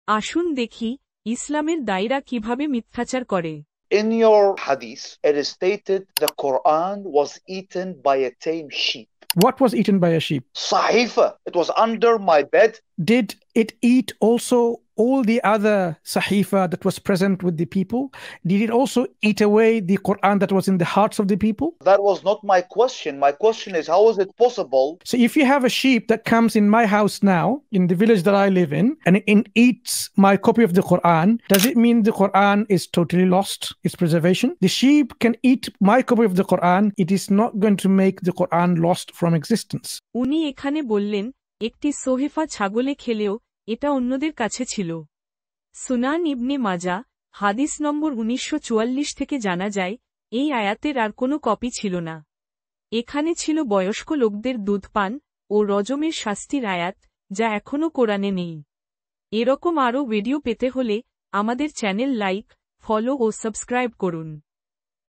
আসুন দেখি ইসলামের দায়রা কিভাবে মিথ্যাচার করে। In your hadith, it is stated the Quran was eaten by a tame sheep. What was eaten by a sheep? Sahifa, it was under my bed. Did it eat also all the other sahifa that was present with the people? Did it also eat away the Quran that was in the hearts of the people? That was not my question. My question is, how is it possible? So if you have a sheep that comes in my house now, in the village that I live in, and it eats my copy of the Quran, does it mean the Quran is totally lost, its preservation? The sheep can eat my copy of the Quran. It is not going to make the Quran lost from existence. উনি এখানে বললেন একটি সোহেফা ছাগলে খেলেও এটা অন্যদের কাছে ছিল। সুনান ইবনে মাজা, হাদিস নম্বর 1944 থেকে জানা যায়, এই আয়াতের আর কোনো কপি ছিল না। এখানে ছিল বয়স্ক লোকদের দুধ পান ও রজমের শাস্তির আয়াত, যা এখনও কোরআনে নেই। এরকম আরও ভিডিও পেতে হলে আমাদের চ্যানেল লাইক, ফলো ও সাবস্ক্রাইব করুন।